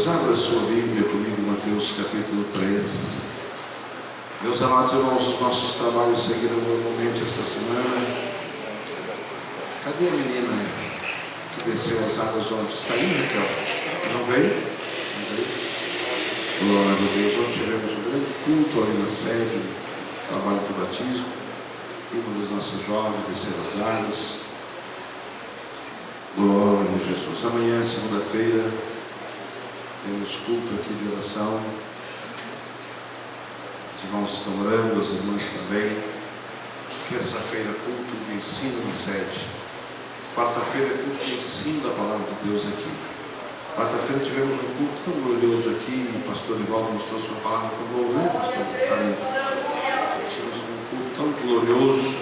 Deus, abra a sua Bíblia comigo, Mateus capítulo 3. Meus amados irmãos, os nossos trabalhos seguiram normalmente esta semana. Cadê a menina que desceu as águas ontem? Está aí, Raquel? Não veio? Não veio? Glória a Deus. Ontem tivemos um grande culto ali na sede, trabalho do batismo. Vimos as nossas jovens descer as águas. Glória a Jesus. Amanhã, segunda-feira, temos culto aqui de oração. Os irmãos estão orando, as irmãs também. Terça-feira, culto de ensino na sede. Quarta-feira, culto de ensino da palavra de Deus aqui. Quarta-feira tivemos um culto tão glorioso aqui. O pastor Ivaldo nos trouxe uma palavra tão boa, né, pastor? Tivemos um culto tão glorioso.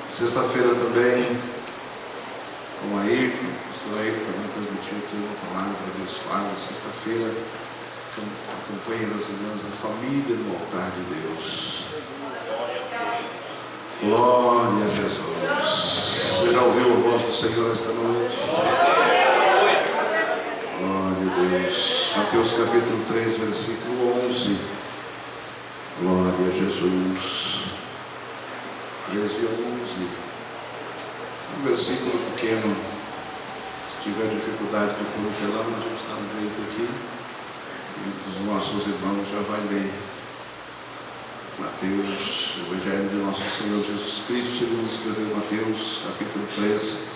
Sexta-feira também, com a Ayrton, o pastor Ayrton também transmitiu aqui uma palavra abençoada. Sexta-feira, a campanha das irmãs, a família no altar de Deus. Glória a Jesus. Você já ouviu a voz do Senhor esta noite? Glória a Deus. Mateus capítulo 3, versículo 11. Glória a Jesus. 13 e 11. Um versículo pequeno. Se tiver dificuldade de pôr o telão, a gente dá um jeito aqui. E os nossos irmãos já vai ler. Mateus, o Evangelho de nosso Senhor Jesus Cristo, segundo escreveu Mateus, capítulo 3,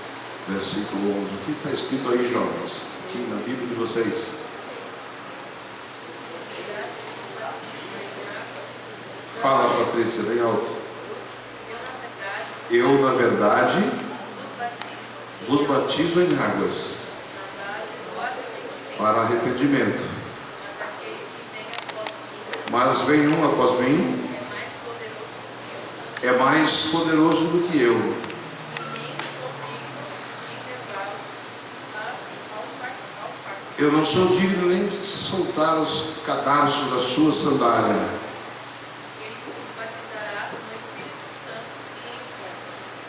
versículo 11. O que está escrito aí, jovens? Aqui na Bíblia de vocês. Fala, Patrícia, bem alto. Eu, na verdade, vos batizo em águas para arrependimento. Mas vem um após mim, é mais poderoso do que eu. Eu não sou digno nem de soltar os cadarços da sua sandália.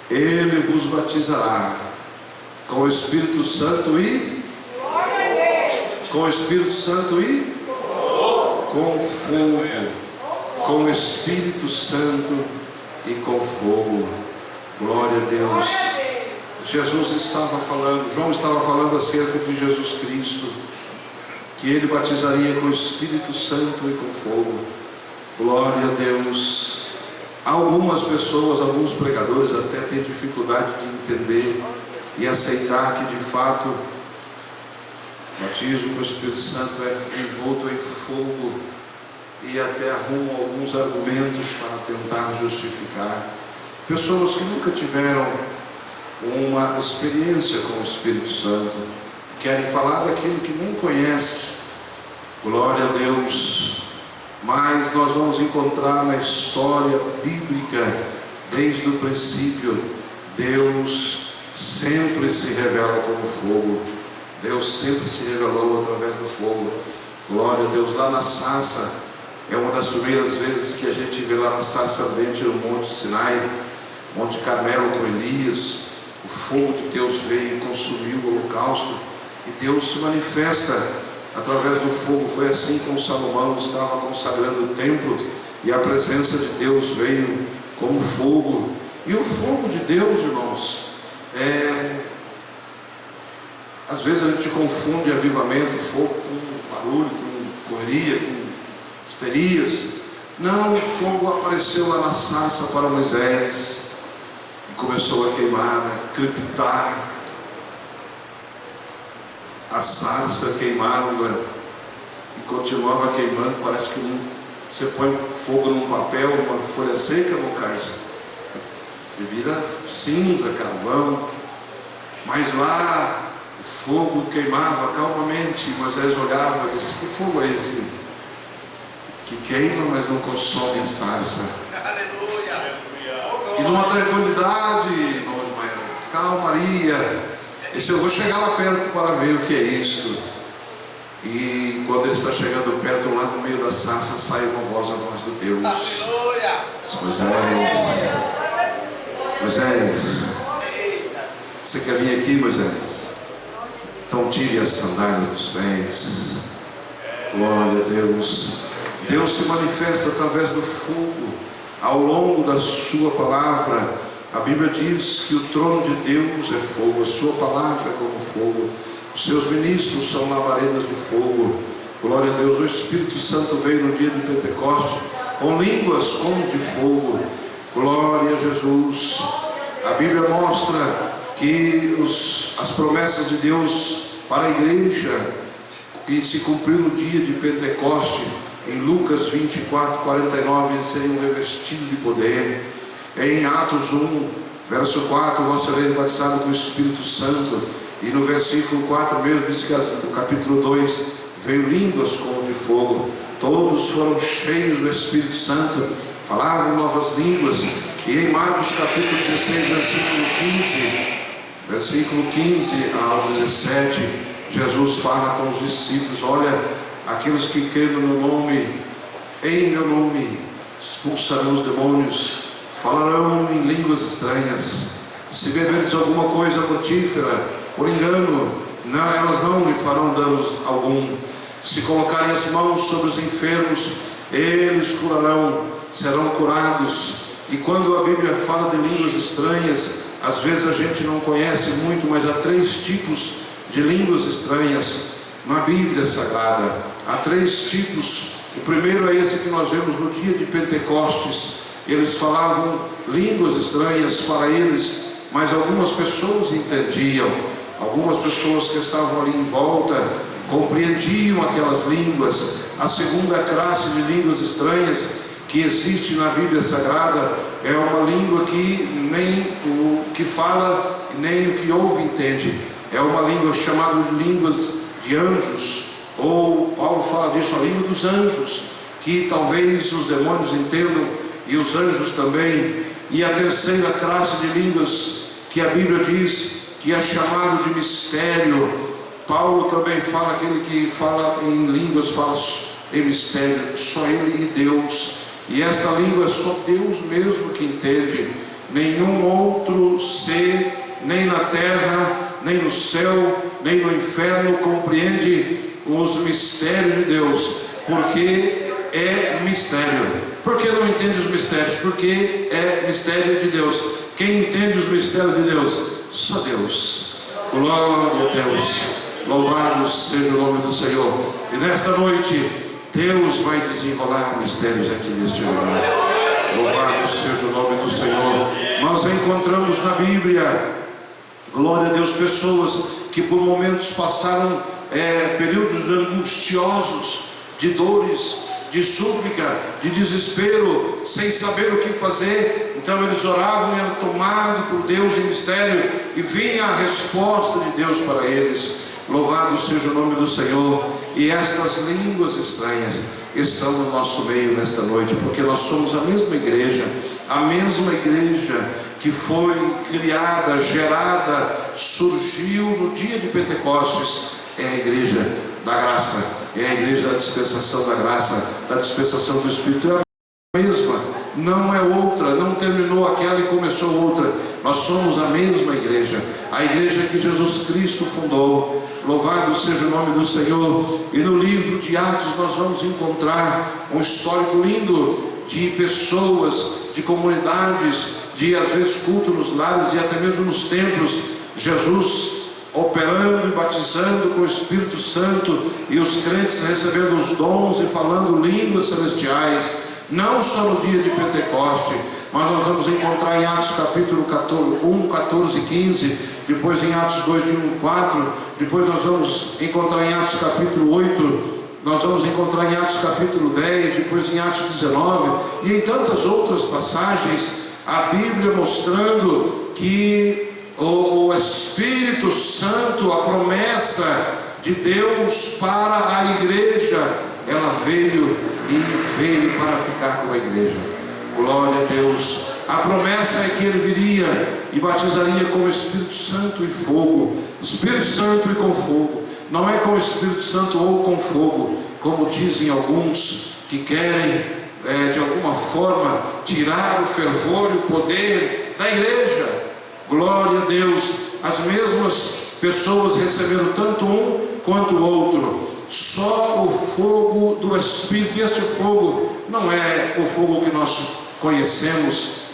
Ele vos batizará com o Espírito Santo e com o Espírito Santo e com fogo, com o Espírito Santo e com fogo. Glória a Deus. Jesus estava falando, João estava falando acerca de Jesus Cristo, que ele batizaria com o Espírito Santo e com fogo. Glória a Deus. Algumas pessoas, alguns pregadores até têm dificuldade de entender e aceitar que de fato o batismo com o Espírito Santo é envolto em fogo, e até arrumam alguns argumentos para tentar justificar. Pessoas que nunca tiveram uma experiência com o Espírito Santo querem falar daquilo que nem conhece. Glória a Deus. Mas nós vamos encontrar na história bíblica, desde o princípio, Deus sempre se revela como fogo. Deus sempre se revelou através do fogo. Glória a Deus. Lá na sarça, é uma das primeiras vezes que a gente vê lá na sarça ardente no Monte Sinai, Monte Carmelo com Elias. O fogo de Deus veio e consumiu o holocausto, e Deus se manifesta através do fogo. Foi assim como Salomão estava consagrando o templo, e a presença de Deus veio como fogo. E o fogo de Deus, irmãos, às vezes a gente confunde avivamento, fogo, com barulho, com correria, com histerias. Não, o fogo apareceu lá na sarça para Moisés e começou a queimar, a crepitar. A sarça queimava e continuava queimando. Parece que você põe fogo num papel, uma folha seca, não cai, vira cinza, carvão. Mas lá o fogo queimava calmamente. Moisés olhava e disse: que fogo é esse que queima, mas não consome a sarça? Aleluia! E numa tranquilidade, irmão Ismael, calmaria, disse: eu vou chegar lá perto para ver o que é isso. E quando ele está chegando perto, lá no meio da sarça, sai uma voz, a voz de Deus. Aleluia! Moisés, você quer vir aqui, Moisés? Então tire as sandálias dos pés. Glória a Deus. Deus se manifesta através do fogo. Ao longo da sua palavra, a Bíblia diz que o trono de Deus é fogo, a sua palavra é como fogo, os seus ministros são labaredas de fogo. Glória a Deus. O Espírito Santo veio no dia de Pentecoste com línguas como de fogo. Glória a Jesus. A Bíblia mostra que as promessas de Deus para a igreja que se cumpriu no dia de Pentecoste, em Lucas 24, 49, eles seriam revestidos de poder. Em Atos 1, verso 4, vós sereis batizados com o Espírito Santo. E no versículo 4 mesmo diz que no capítulo 2 veio línguas como de fogo. Todos foram cheios do Espírito Santo, falavam novas línguas. E em Marcos capítulo 16, versículo 15 ao 17, Jesus fala com os discípulos: olha, aqueles que creem no meu nome, em meu nome, expulsarão os demônios, falarão em línguas estranhas. Se beberdes alguma coisa mortífera, por engano, elas não lhe farão danos algum. Se colocarem as mãos sobre os enfermos, eles curarão, serão curados. E quando a Bíblia fala de línguas estranhas, às vezes a gente não conhece muito, mas há 3 tipos de línguas estranhas na Bíblia Sagrada. Há 3 tipos. O primeiro é esse que nós vemos no dia de Pentecostes. Eles falavam línguas estranhas para eles, mas algumas pessoas entendiam. Algumas pessoas que estavam ali em volta compreendiam aquelas línguas. A segunda classe de línguas estranhas que existe na Bíblia Sagrada é uma língua que nem o que fala nem o que ouve entende. É uma língua chamada de línguas de anjos, ou Paulo fala disso, a língua dos anjos, que talvez os demônios entendam e os anjos também. E a terceira classe de línguas que a Bíblia diz que é chamado de mistério. Paulo também fala, aquele que fala em línguas fala em mistério, só ele e Deus. E esta língua é só Deus mesmo que entende. Nenhum outro ser, nem na terra, nem no céu, nem no inferno compreende os mistérios de Deus, porque é mistério. Por que não entende os mistérios? Porque é mistério de Deus. Quem entende os mistérios de Deus? Só Deus. Glória a Deus. Louvado seja o nome do Senhor. E nesta noite Deus vai desenrolar mistérios aqui neste lugar. Louvado seja o nome do Senhor. Nós encontramos na Bíblia, glória a Deus, pessoas que por momentos passaram períodos angustiosos, de dores, de súplica, de desespero, sem saber o que fazer. Então eles oravam e eram tomados por Deus em mistério, e vinha a resposta de Deus para eles. Louvado seja o nome do Senhor. E estas línguas estranhas estão no nosso meio nesta noite, porque nós somos a mesma igreja que foi criada, gerada, surgiu no dia de Pentecostes. É a igreja da graça, é a igreja da dispensação da graça, da dispensação do Espírito. É a mesma, não é outra, não terminou aquela e começou outra. Nós somos a mesma igreja, a igreja que Jesus Cristo fundou. Louvado seja o nome do Senhor. E no livro de Atos nós vamos encontrar um histórico lindo de pessoas, de comunidades, de às vezes culto nos lares e até mesmo nos templos. Jesus operando e batizando com o Espírito Santo, e os crentes recebendo os dons e falando línguas celestiais, não só no dia de Pentecoste, mas nós vamos encontrar em Atos capítulo 1, 14 e 15, depois em Atos 2, de 1 e 4, depois nós vamos encontrar em Atos capítulo 8, nós vamos encontrar em Atos capítulo 10, depois em Atos 19, e em tantas outras passagens, a Bíblia mostrando que o Espírito Santo, a promessa de Deus para a igreja, ela veio para ficar com a igreja. Glória a Deus. A promessa é que ele viria e batizaria com o Espírito Santo e fogo. Espírito Santo e com fogo. Não é com o Espírito Santo ou com fogo, como dizem alguns que querem de alguma forma tirar o fervor e o poder da igreja. Glória a Deus. As mesmas pessoas receberam tanto um quanto o outro. só o fogo do Espírito. E esse fogo não é o fogo que nós conhecemos,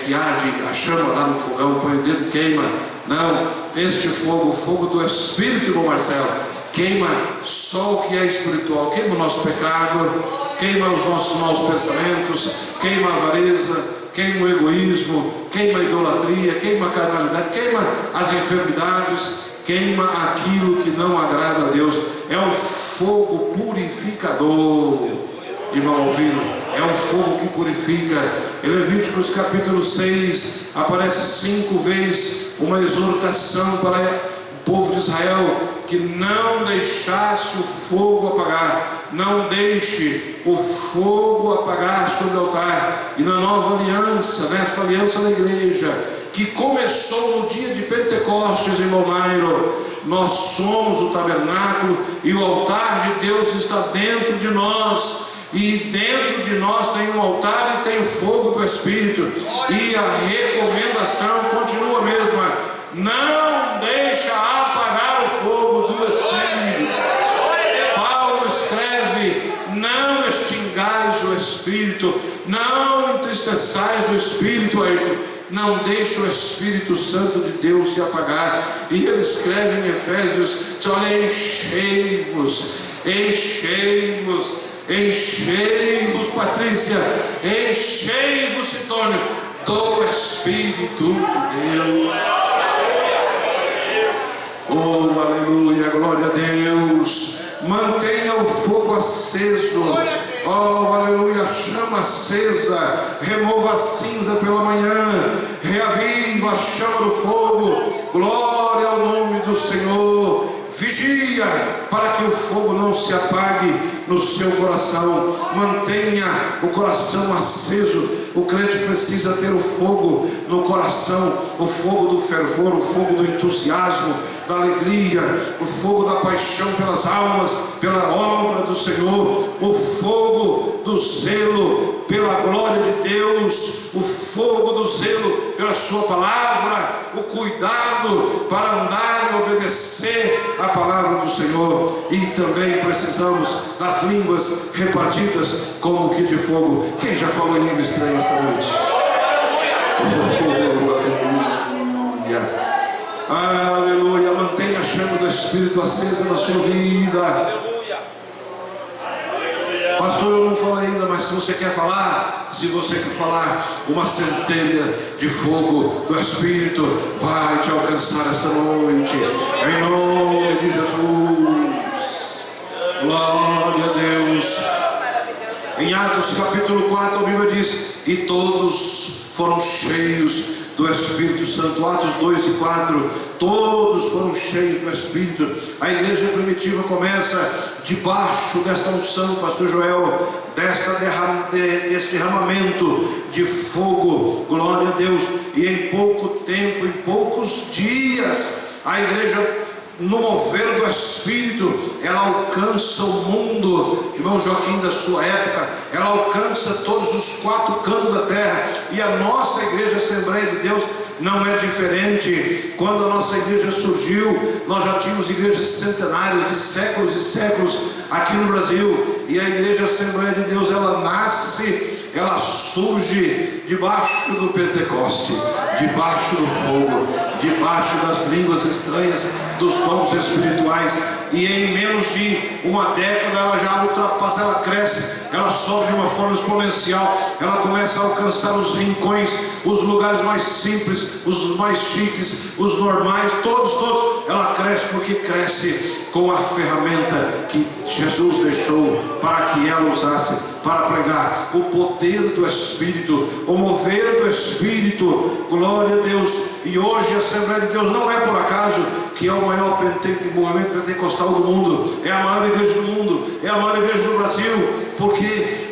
que arde a chama lá no fogão, põe o dedo e queima. Não, este fogo, o fogo do Espírito, irmão Marcelo, queima só o que é espiritual, queima o nosso pecado, queima os nossos maus pensamentos, queima a avareza, queima o egoísmo, queima a idolatria, queima a carnalidade, queima as enfermidades, queima aquilo que não agrada a Deus. É um fogo purificador, irmão ouvindo, é um fogo que purifica. Em Levíticos capítulo 6 aparece 5 vezes uma exortação para o povo de Israel que não deixasse o fogo apagar, não deixe o fogo apagar sobre o altar. E na nova aliança, nesta aliança da igreja, que começou no dia de Pentecostes, irmão Nairo, nós somos o tabernáculo e o altar de Deus está dentro de nós. E dentro de nós tem um altar e tem o fogo do Espírito. E a recomendação continua a mesma: não deixa apagar o fogo do Espírito. Paulo escreve: não extingais o Espírito, não entristeçais o Espírito, não deixe o Espírito Santo de Deus se apagar. E ele escreve em Efésios: olha, enchei-vos, enchei-vos, enchei-vos, Patrícia, enchei-vos, Sidônio, do Espírito de Deus. Oh, aleluia, glória a Deus. Mantenha o fogo aceso. Oh, aleluia, chama acesa. Remova a cinza pela manhã, reaviva a chama do fogo. Glória ao nome do Senhor. Vigia para que o fogo não se apague no seu coração. Mantenha o coração aceso. O crente precisa ter o fogo no coração, o fogo do fervor, o fogo do entusiasmo, da alegria, o fogo da paixão pelas almas, pela obra do Senhor, o fogo do zelo pela glória de Deus, o fogo do zelo pela sua palavra, o cuidado para andar e obedecer a palavra do Senhor. E também precisamos das línguas repartidas como que de fogo. Quem já falou em língua estranha esta noite? Aleluia, aleluia. Mantenha a chama do Espírito acesa na sua vida. Pastor, eu não falei ainda, mas se você quer falar, uma centelha de fogo do Espírito vai te alcançar esta noite, em nome de Jesus. Glória a Deus. Em Atos capítulo 4 a Bíblia diz: e todos foram cheios do Espírito Santo. Atos 2 e 4, todos foram cheios do Espírito. A igreja primitiva começa debaixo desta unção, pastor Joel, desse derramamento de fogo, glória a Deus. E em pouco tempo, em poucos dias, a igreja, no mover do Espírito, ela alcança o mundo, irmão Joaquim, da sua época, ela alcança todos os 4 cantos da terra. E a nossa igreja Assembleia de Deus não é diferente. Quando a nossa igreja surgiu, nós já tínhamos igrejas centenárias de séculos e séculos aqui no Brasil. E a igreja Assembleia de Deus, ela nasce, ela surge debaixo do Pentecoste, debaixo do fogo, debaixo das línguas estranhas, dos dons espirituais. E em menos de uma década ela já ultrapassa, ela cresce, ela sobe de uma forma exponencial. Ela começa a alcançar os rincões, os lugares mais simples, os mais chiques, os normais, todos. Ela cresce porque cresce com a ferramenta que Jesus deixou para que ela usasse para pregar o poder do Espírito, o mover do Espírito. Glória a Deus. E hoje a Assembleia de Deus não é por acaso que é o maior movimento pentecostal do mundo, é a maior igreja do mundo, é a maior igreja do Brasil.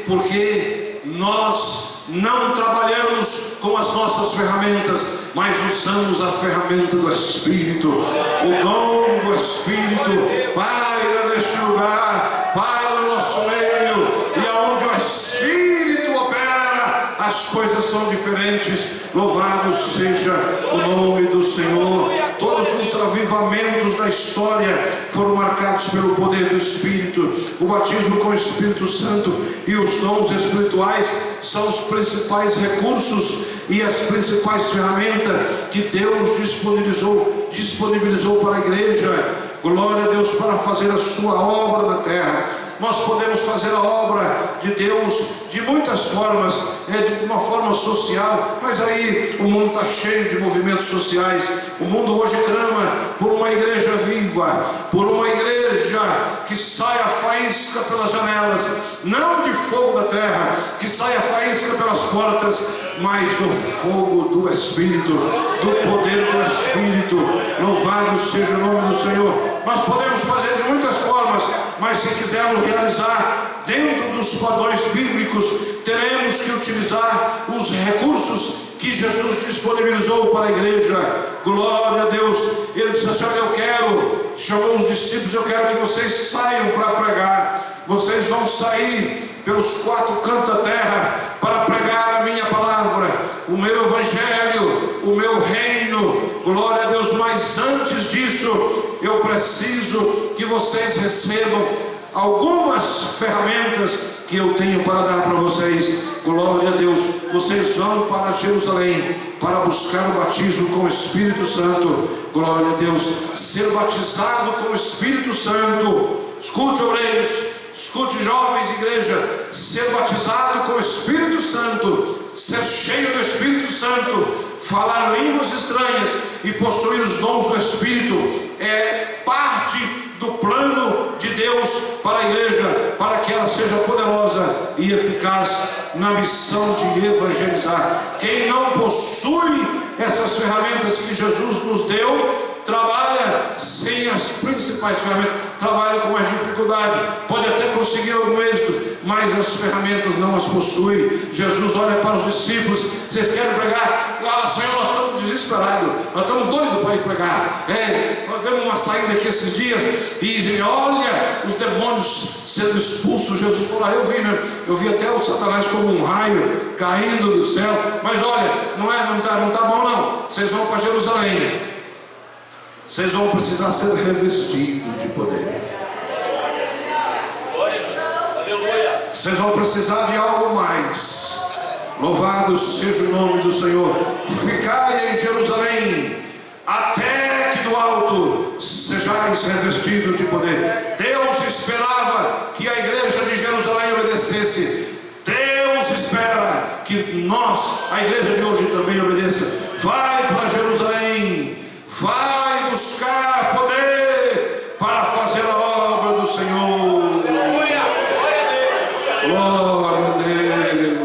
Porque nós não trabalhamos com as nossas ferramentas, mas usamos a ferramenta do Espírito, o dom do Espírito. Paira neste lugar, paira no nosso meio, e aonde o Espírito opera, as as coisas são diferentes. Louvado seja o nome do Senhor. Todos os avivamentos da história foram marcados pelo poder do Espírito. O batismo com o Espírito Santo e os dons espirituais são os principais recursos e as principais ferramentas que Deus disponibilizou para a igreja. Glória a Deus, para fazer a sua obra na terra. Nós podemos fazer a obra de Deus de muitas formas, de uma forma social, mas aí o mundo está cheio de movimentos sociais. O mundo hoje clama por uma igreja viva, por uma igreja que saia a faísca pelas janelas, não de fogo da terra, que saia a faísca pelas portas, mas do fogo do Espírito, do poder do Espírito. Louvado seja o nome do Senhor. Nós podemos fazer de muitas formas, mas se quisermos realizar dentro dos padrões bíblicos, teremos que utilizar os recursos que Jesus disponibilizou para a igreja. Glória a Deus. Ele disse assim: chamou os discípulos, eu quero que vocês saiam para pregar. Vocês vão sair pelos 4 cantos da terra para pregar a minha palavra, o meu evangelho, o meu reino. Glória a Deus. Mas antes disso, eu preciso que vocês recebam algumas ferramentas que eu tenho para dar para vocês. Glória a Deus. Vocês vão para Jerusalém para buscar o batismo com o Espírito Santo. Glória a Deus. Ser batizado com o Espírito Santo. Escute, obreiros, escute, jovens, igreja. Ser batizado com o Espírito Santo, ser cheio do Espírito Santo, falar línguas estranhas e possuir os dons do Espírito é parte do plano de Deus para a igreja, para que ela seja poderosa e eficaz na missão de evangelizar. Quem não possui essas ferramentas que Jesus nos deu, trabalha sem as principais ferramentas, trabalha com mais dificuldade, pode até conseguir algum êxito, mas as ferramentas não as possui. Jesus olha para os discípulos: vocês querem pregar? Ah, Senhor, nós estamos desesperados, nós estamos doidos para ir pregar. Nós demos uma saída aqui esses dias e olha os demônios sendo expulsos. Jesus falou: eu vi até o Satanás como um raio caindo do céu. Mas olha, não tá bom não. Vocês vão para Jerusalém. Vocês vão precisar ser revestidos de poder. Vocês vão precisar de algo mais. Louvado seja o nome do Senhor. Ficai em Jerusalém, até que do alto sejais revestidos de poder. Deus esperava que a igreja de Jerusalém obedecesse. Deus espera que nós, a igreja de hoje, também obedeça. Vai para Jerusalém, vai buscar poder para fazer a obra do Senhor. Glória a Deus.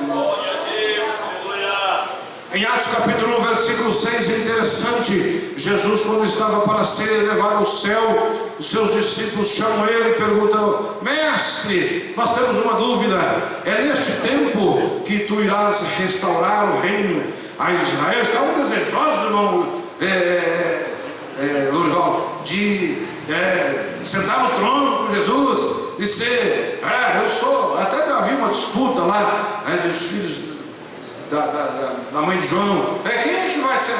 Em Atos capítulo 1, versículo 6, é interessante. Jesus, quando estava para ser elevado ao céu, os seus discípulos chamam ele e perguntam: mestre, nós temos uma dúvida. É neste tempo que tu irás restaurar o reino a Israel? Estavam desejosos, irmão Lourival, de sentar no trono com Jesus e ser, eu sou. Até havia uma disputa lá dos filhos da mãe de João. Quem é que vai ser?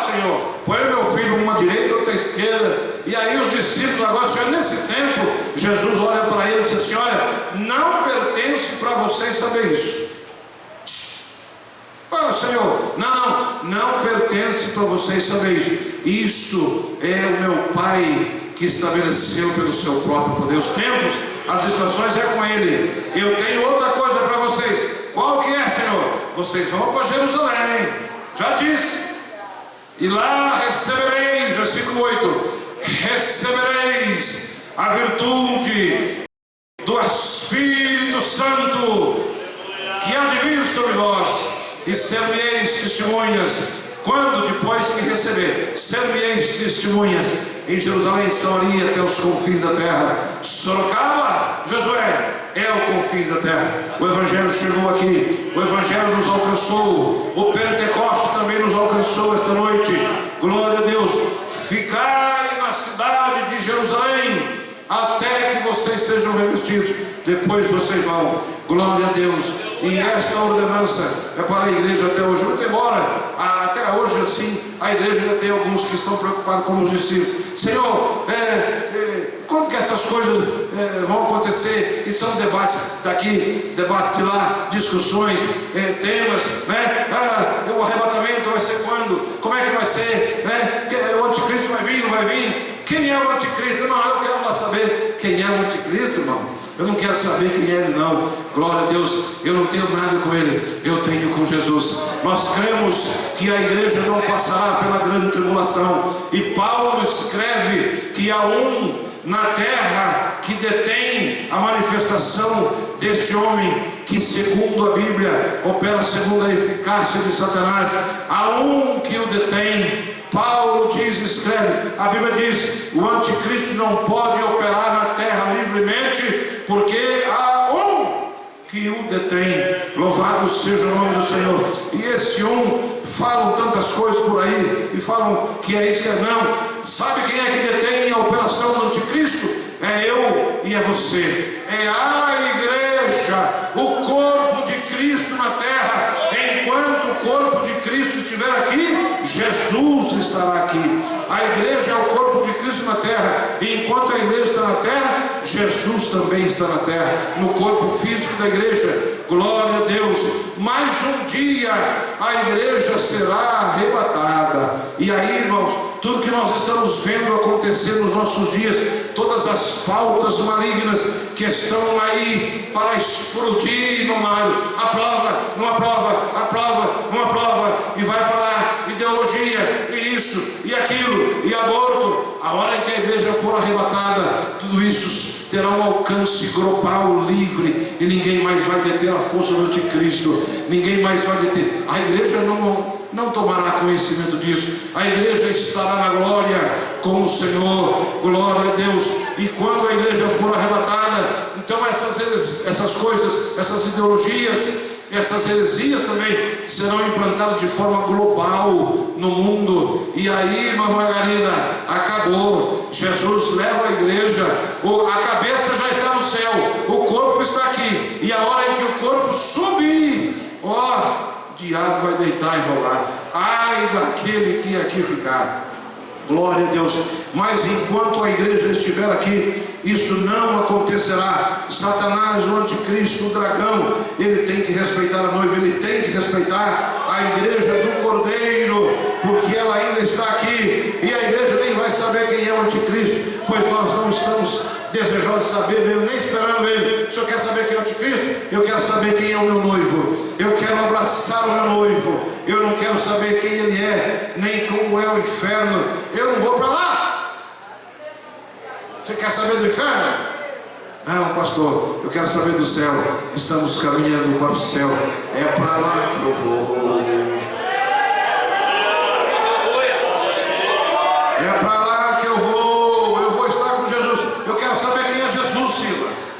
Senhor, põe o meu filho uma direita, outra esquerda. E aí os discípulos agora, Senhor, nesse tempo, Jesus olha para ele e diz assim: olha, não pertence para vocês saber isso. Senhor, não pertence para vocês saber isso. Isso é o meu Pai que estabeleceu pelo seu próprio poder. Os tempos, as estações é com Ele. Eu tenho outra coisa para vocês. Qual que é, Senhor? Vocês vão para Jerusalém, já disse, e lá recebereis, versículo 8, recebereis a virtude do Espírito Santo que há de vir sobre vós, e ser-me-eis testemunhas. Quando? Depois que receber, ser-me-eis testemunhas em Jerusalém, Samaria, até os confins da terra. Sorocaba, Josué, é o confins da terra. O Evangelho chegou aqui, o Evangelho nos alcançou, o Pentecoste também nos alcançou esta noite. Glória a Deus. Ficai na cidade de Jerusalém, até que vocês sejam revestidos. Depois vocês vão. Glória a Deus. E esta ordenança é para a igreja até hoje. Muito embora até hoje assim a igreja ainda tem alguns que estão preocupados com os discípulos. Senhor, quando que essas coisas vão acontecer? E são debates daqui, debates de lá, discussões, temas, né? O arrebatamento vai ser quando? Como é que vai ser? Né? O anticristo vai vir, não vai vir? Quem é o anticristo? Irmão, eu quero lá saber quem é o anticristo, irmão. Eu não quero saber quem é ele, não. Glória a Deus, eu não tenho nada com ele, eu tenho com Jesus. Nós cremos que a igreja não passará pela grande tribulação. E Paulo escreve que há um na terra que detém a manifestação deste homem, que segundo a Bíblia opera segundo a eficácia de Satanás. Há um que o detém. Paulo diz, escreve, a Bíblia diz: o anticristo não pode operar na terra livremente, porque há um que o detém. Louvado seja o nome do Senhor. E esse um, falam tantas coisas por aí, e falam que é isso, que é não. Sabe quem é que detém a operação do anticristo? É eu e é você. É a igreja, o corpo de Cristo na terra. Enquanto o corpo de Cristo estiver aqui, Jesus estará aqui. A igreja é o corpo de Cristo na terra. E enquanto a igreja está na terra, Jesus também está na terra, no corpo físico da igreja. Glória a Deus. Mas um dia a igreja será arrebatada. E aí, irmãos, tudo que nós estamos vendo acontecer nos nossos dias, todas as pautas malignas que estão aí para explodir no mar, aprova, não aprova, aprova, não aprova, e vai para lá, ideologia, e isso, e aquilo, e aborto. A hora em que a igreja for arrebatada, tudo isso terá um alcance global, livre, e ninguém mais vai deter a força do anticristo, ninguém mais vai deter. A igreja não tomará conhecimento disso. A igreja estará na glória com o Senhor. Glória a Deus. E quando a igreja for arrebatada, então essas coisas, essas ideologias, essas heresias também serão implantadas de forma global no mundo. E aí, irmã Margarida, acabou. Jesus leva a igreja, a cabeça já está no céu, o corpo está aqui, e a hora em que o corpo subir, o diabo vai deitar e rolar. Ai daquele que aqui ficar. Glória a Deus. Mas enquanto a igreja estiver aqui, isso não acontecerá. Satanás, o anticristo, o dragão, ele tem que respeitar a noiva, ele tem que respeitar a igreja do Cordeiro, porque ela ainda está aqui, e a igreja nem vai saber quem é o anticristo, pois nós não estamos desejosos de saber, mesmo nem esperando ele. O senhor quer saber quem é o anticristo? Eu quero saber quem é o meu noivo. Eu quero abraçar o meu noivo. Eu não quero saber quem ele é, nem como é o inferno. Eu não vou para lá. Você quer saber do inferno? Não, pastor, eu quero saber do céu. Estamos caminhando para o céu. É para lá que eu vou. É para lá que eu vou. Eu vou estar com Jesus. Eu quero saber quem é Jesus, Silas.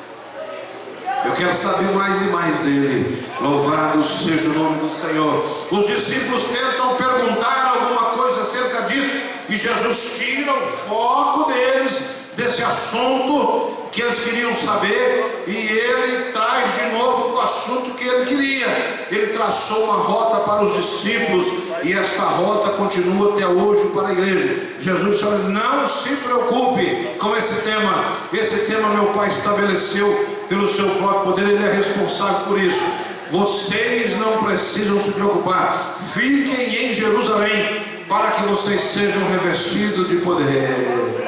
Eu quero saber mais e mais dele. Louvado seja o nome do Senhor. Os discípulos tentam perguntar alguma coisa acerca disso, e Jesus tira o foco deles desse assunto que eles queriam saber, e ele traz de novo o assunto que ele queria. Ele traçou uma rota para os discípulos, e esta rota continua até hoje para a igreja. Jesus disse: não se preocupe com esse tema. Esse tema meu Pai estabeleceu pelo seu próprio poder, ele é responsável por isso. Vocês não precisam se preocupar. Fiquem em Jerusalém, para que vocês sejam revestidos de poder.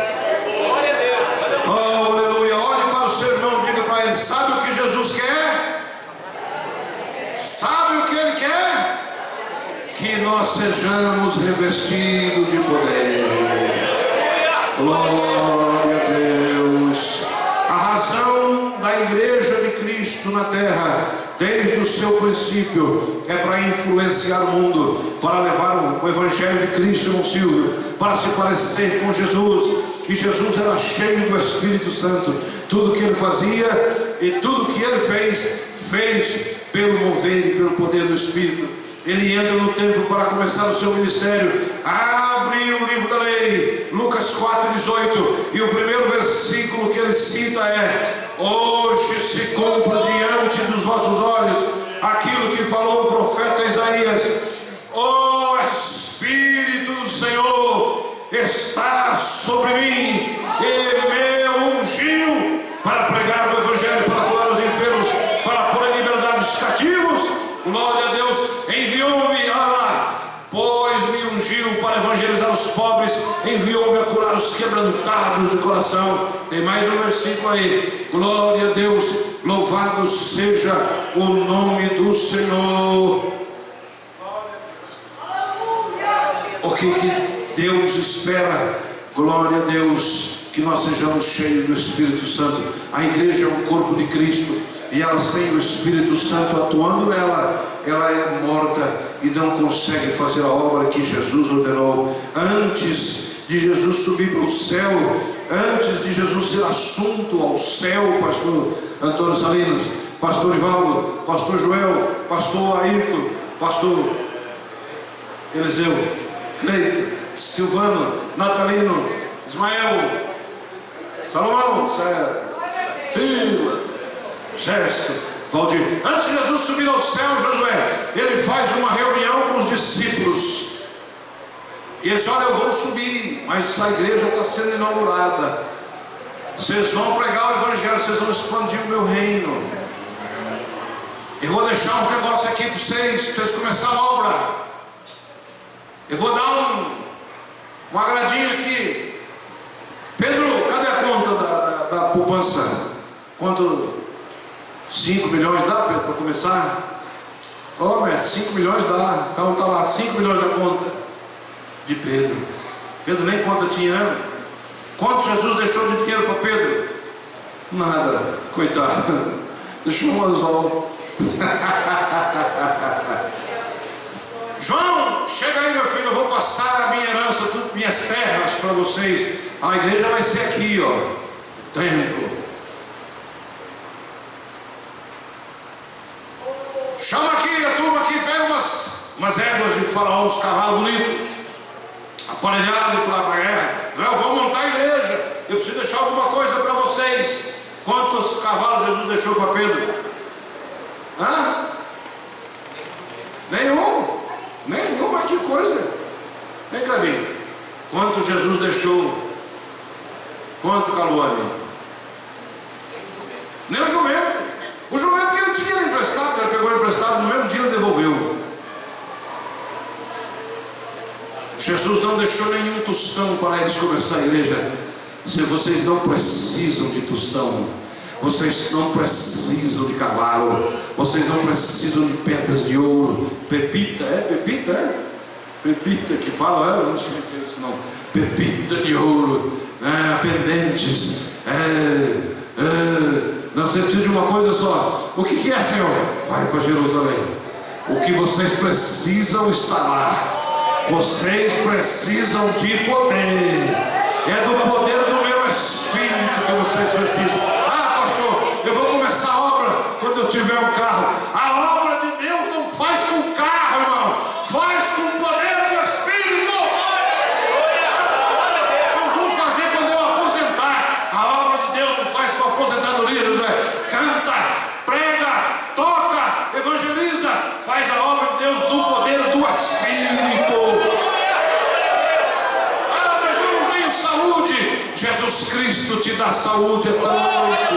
Oh, aleluia. Olhe para o seu irmão, diga para ele: sabe o que Jesus quer? Sabe o que ele quer? Que nós sejamos revestidos de poder. Glória a Deus. A razão da igreja de Cristo na terra, desde o seu princípio, é para influenciar o mundo, para levar o evangelho de Cristo, irmão Silvio, para se parecer com Jesus. E Jesus era cheio do Espírito Santo. Tudo que ele fazia e tudo que ele fez pelo mover e pelo poder do Espírito. ele entra no templo para começar o seu ministério. Abre o livro da lei, Lucas 4,18, e o primeiro versículo que ele cita é: hoje se cumpre diante dos vossos olhos aquilo que falou o profeta Isaías. O Espírito do Senhor está sobre mim, e me ungiu para pregar o Evangelho, para curar os enfermos, para pôr em liberdade os cativos. Glória a Deus. Enviou-me, olha lá, pois me ungiu para evangelizar os pobres, enviou-me a curar os quebrantados de coração. Tem mais um versículo aí. Glória a Deus, louvado seja o nome do Senhor. O que Deus espera? Glória a Deus, que nós sejamos cheios do Espírito Santo. A igreja é um corpo de Cristo, e ela sem o Espírito Santo atuando nela, ela é morta e não consegue fazer a obra que Jesus ordenou. Antes de Jesus subir para o céu, antes de Jesus ser assunto ao céu, pastor Antônio Salinas, pastor Ivaldo, pastor Joel, pastor Ayrton, pastor Eliseu, Cleito, Silvano, Natalino, Ismael, Salomão, Silva, Gerson, Valdir. Antes de Jesus subir ao céu, Josué, ele faz uma reunião com os discípulos. E eles olha, eu vou subir, mas a igreja está sendo inaugurada. Vocês vão pregar o Evangelho, vocês vão expandir o meu reino. Eu vou deixar um negócio aqui para vocês começarem a obra. Eu vou dar um agradinho aqui. Pedro, cadê a conta da poupança? Quanto? 5 milhões dá, Pedro, para começar? Ó, mestre, 5 milhões dá. Então está lá, 5 milhões da conta de Pedro. Pedro nem conta tinha, né? Quanto Jesus deixou de dinheiro para Pedro? Nada, coitado. Deixou um anzol. João, chega aí, meu filho, eu vou passar a minha herança, tudo, minhas terras para vocês. A igreja vai ser aqui, ó, templo. Chama aqui a turma aqui, pega umas éguas de Faraó, uns cavalos bonitos, aparelhados para a guerra. Eu vou montar a igreja, eu preciso deixar alguma coisa para vocês. Quantos cavalos Jesus deixou para Pedro? Hã? Nenhum, mas que coisa. Vem para mim. Quanto Jesus deixou? Quanto, Caluane? Nem o jumento. O jumento que ele tinha emprestado, ele pegou emprestado, no mesmo dia ele devolveu. Jesus não deixou nenhum tostão para eles começar a igreja. Se vocês não precisam de tostão, vocês não precisam de cavalo, vocês não precisam de pedras de ouro, pepita, pepita que fala, não sei o que é isso não, pepita de ouro, pendentes, não, você precisa de uma coisa só. O que é, Senhor? Vai para Jerusalém. O que vocês precisam está lá. Vocês precisam de poder. É do poder do meu Espírito que vocês precisam. Ah, pastor, eu vou começar a obra quando eu tiver um carro. A obra de Deus não faz com carro, irmão. Faz com o poder do Espírito. Eu vou fazer quando eu aposentar. A obra de Deus não faz com a aposentadoria, José. Canta, prega, toca, evangeliza. Faz a obra de Deus no poder do Espírito. Ah, mas eu não tenho saúde. Jesus Cristo te dá saúde esta noite.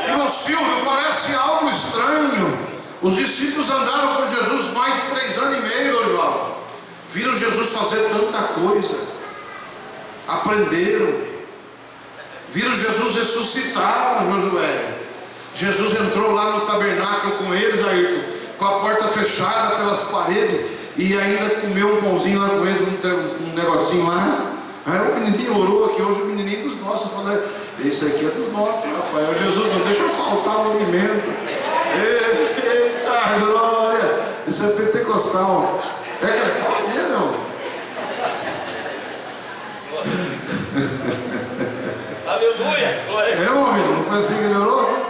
Irmão Silvio, parece algo estranho. Os discípulos andaram com Jesus mais de 3 anos e meio, Dorival. Viram Jesus fazer tanta coisa. Aprenderam. Viram Jesus ressuscitar, Josué. Jesus entrou lá no tabernáculo com eles, Ayrton, com a porta fechada pelas paredes, e ainda comeu um pãozinho lá com eles, um negocinho lá. Aí o menininho orou aqui hoje, o menininho dos nossos, falando: esse aqui é dos nossos, rapaz. O Jesus, não deixa faltar o alimento. Eita glória! Isso é pentecostal. É crepal, não? É, ouvido, não foi assim que ele orou?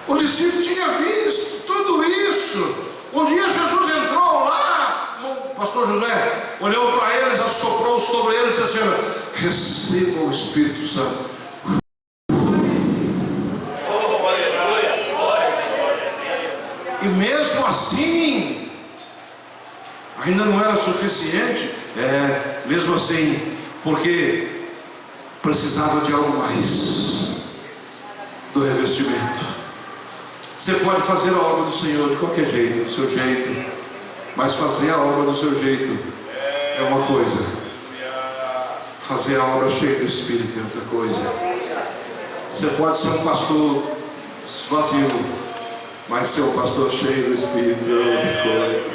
O discípulo tinha visto tudo isso. Um dia Jesus entrou lá, o pastor José olhou para eles, assoprou sobre eles e disse assim: receba o Espírito Santo. E mesmo assim, ainda não era suficiente. Mesmo assim, porque precisava de algo mais do revestimento. Você pode fazer a obra do Senhor de qualquer jeito, do seu jeito, mas fazer a obra do seu jeito é uma coisa, fazer a obra cheia do Espírito é outra coisa. Você pode ser um pastor vazio, mas ser um pastor cheio do Espírito é outra coisa.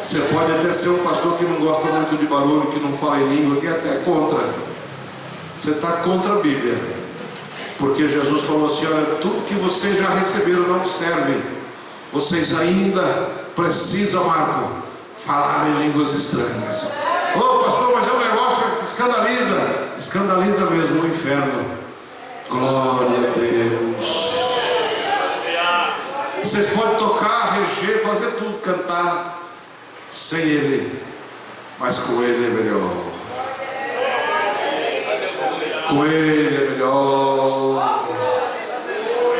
Você pode até ser um pastor que não gosta muito de barulho, que não fala em língua, que é até contra. Você está contra a Bíblia. Porque Jesus falou assim: olha, tudo que vocês já receberam não serve. Vocês ainda precisam, Marco, falar em línguas estranhas. Ô pastor, mas é um negócio que escandaliza. Escandaliza mesmo o inferno. Glória a Deus. Vocês podem tocar, reger, fazer tudo, cantar sem Ele, mas com Ele é melhor. Com Ele é melhor.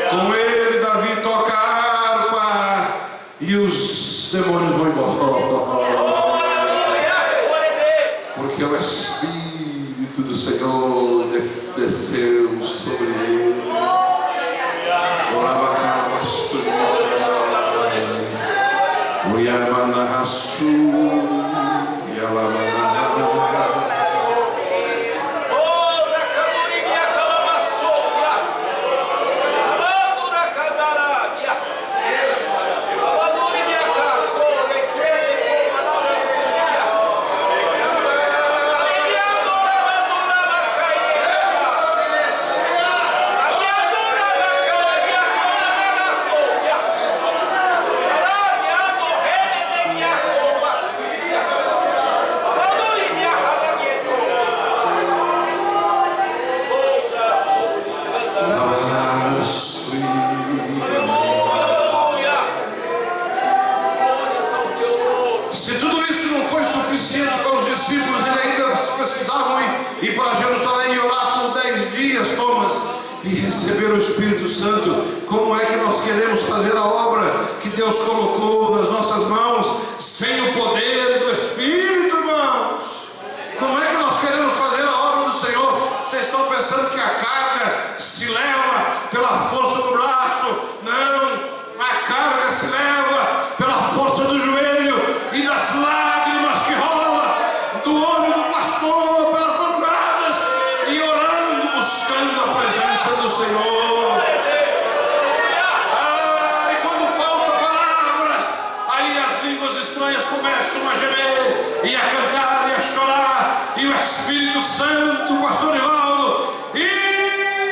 Com Ele Davi toca a harpa e os demônios vão embora. Porque o Espírito do Senhor desceu sobre ele. Se tudo isso não foi suficiente para os discípulos, eles ainda precisavam ir para Jerusalém e orar por 10 dias, Thomas, e receber o Espírito Santo. Como é que nós queremos fazer a obra que Deus colocou nas nossas mãos sem o poder do Espírito, irmãos? Como é que nós queremos fazer a obra do Senhor? Vocês estão pensando que a carga se leva pela força do braço? Não, a carga se leva pela força do joelho e das lágrimas que rolam do olho do pastor pelas madrugadas e orando, buscando a presença do Senhor. E quando faltam palavras, aí as línguas estranhas começam a gemer e a cantar e a chorar, e o Espírito Santo, o pastor Ivaldo,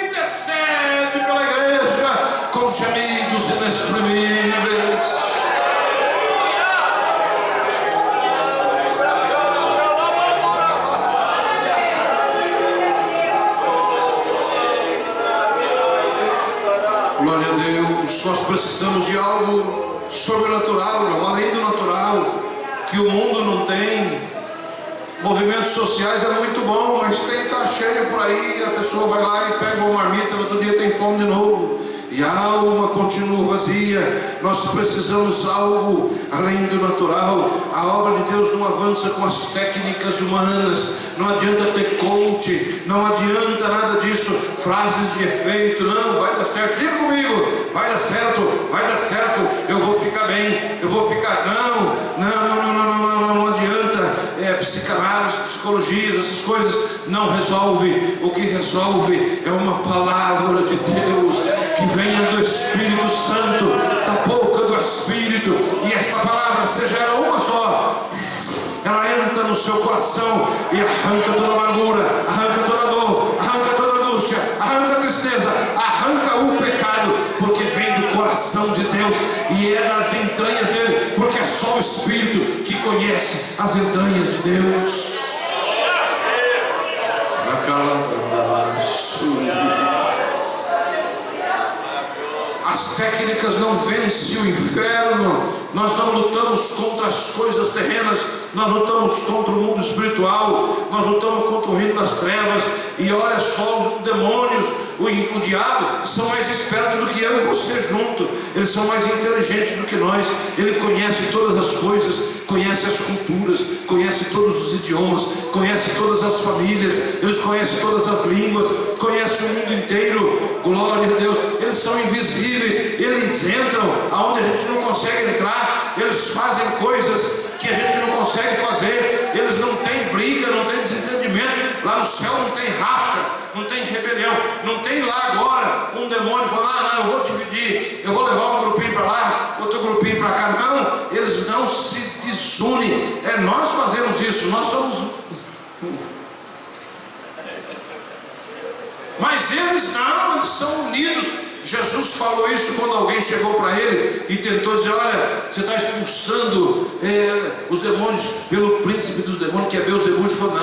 intercede pela igreja com gemidos inexprimíveis. Glória a Deus. Nós precisamos de algo sobrenatural, além do natural, que o mundo não tem. Movimentos sociais é muito bom, mas tem que estar cheio por aí. A pessoa vai lá e pega uma marmita, no outro dia tem fome de novo, e a alma continua vazia. Nós precisamos algo além do natural. A obra de Deus não avança com as técnicas humanas. Não adianta ter coach, não adianta nada disso, frases de efeito. Não, vai dar certo, diga comigo, vai dar certo, eu vou ficar bem, eu vou ficar. Não adianta. Psicanálise, psicologia, essas coisas não resolve. O que resolve é uma palavra de Deus que venha do Espírito Santo, da boca do Espírito, e esta palavra seja uma só. Ela entra no seu coração e arranca toda a amargura, arranca toda a dor, arranca toda a angústia, arranca a tristeza, arranca o pecado, porque vem do coração de Deus e é das entranhas dele, porque é só o Espírito que conhece as entranhas de Deus. As técnicas não vencem o inferno. Nós não lutamos contra as coisas terrenas, nós lutamos contra o mundo espiritual, nós lutamos contra o reino das trevas. E olha só, os demônios, o diabo, são mais espertos do que eu e você junto. Eles são mais inteligentes do que nós. Ele conhece todas as coisas, conhece as culturas, conhece todos os idiomas, conhece todas as famílias, eles conhecem todas as línguas, conhece o mundo inteiro. Glória a Deus. Eles são invisíveis, eles entram aonde a gente não consegue entrar, eles fazem coisas que a gente não consegue fazer. Eles não têm briga, não têm desentendimento. Lá no céu não tem racha, não tem rebelião, não tem lá agora um demônio falando: não, eu vou dividir, eu vou levar um grupinho para lá, outro grupinho para cá. Não, eles não se desunem. É nós fazemos isso, nós somos. Mas eles não, eles são unidos. Jesus falou isso quando alguém chegou para ele e tentou dizer: olha, você está expulsando os demônios pelo príncipe dos demônios, que é Beelzebul. Ele falou: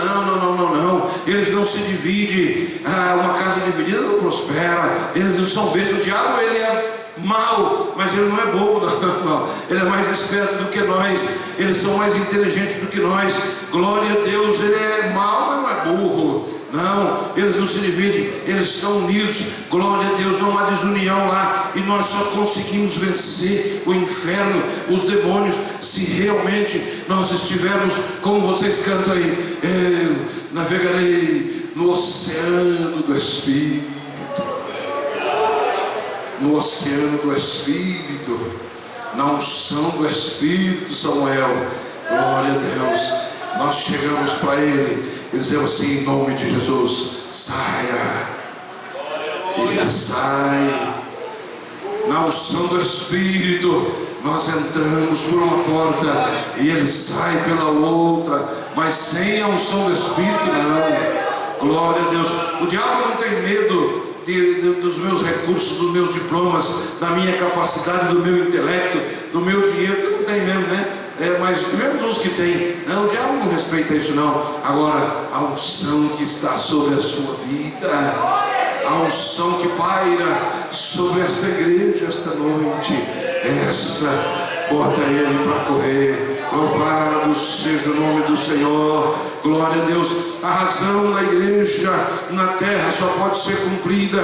não, eles não se dividem. Uma casa dividida não prospera. Eles não são bestas. O diabo, ele é mau, mas ele não é bobo, não. Ele é mais esperto do que nós. Eles são mais inteligentes do que nós. Glória a Deus. Ele é mau, mas não é burro. Não, eles não se dividem, eles estão unidos. Glória a Deus, não há desunião lá. E nós só conseguimos vencer o inferno, os demônios, se realmente nós estivermos, como vocês cantam aí: eu navegarei no oceano do Espírito. No oceano do Espírito, na unção do Espírito, Samuel. Glória a Deus. Nós chegamos para ele e dizemos assim, em nome de Jesus: saia. E ele sai. Na unção do Espírito, nós entramos por uma porta e ele sai pela outra. Mas sem a unção do Espírito, não. Glória a Deus. O diabo não tem medo dos meus recursos, dos meus diplomas, da minha capacidade, do meu intelecto, do meu dinheiro, que não tem mesmo, né? Mas mesmo os que tem, não, o diabo não respeita isso não. Agora, a unção que está sobre a sua vida, a unção que paira sobre esta igreja esta noite, essa, bota ele para correr. Louvado seja o nome do Senhor. Glória a Deus. A razão da igreja na terra só pode ser cumprida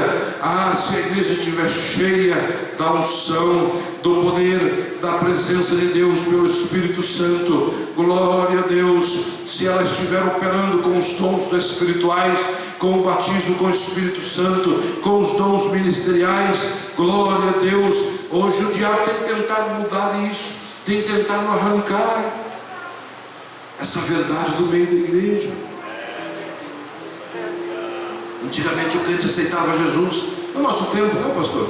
se a igreja estiver cheia da unção, do poder, da presença de Deus pelo Espírito Santo. Glória a Deus. Se ela estiver operando com os dons espirituais, com o batismo com o Espírito Santo, com os dons ministeriais, glória a Deus. Hoje o diabo tem tentado mudar isso, tem tentado arrancar essa verdade do meio da igreja. Antigamente o crente aceitava Jesus. No nosso tempo, né, pastor?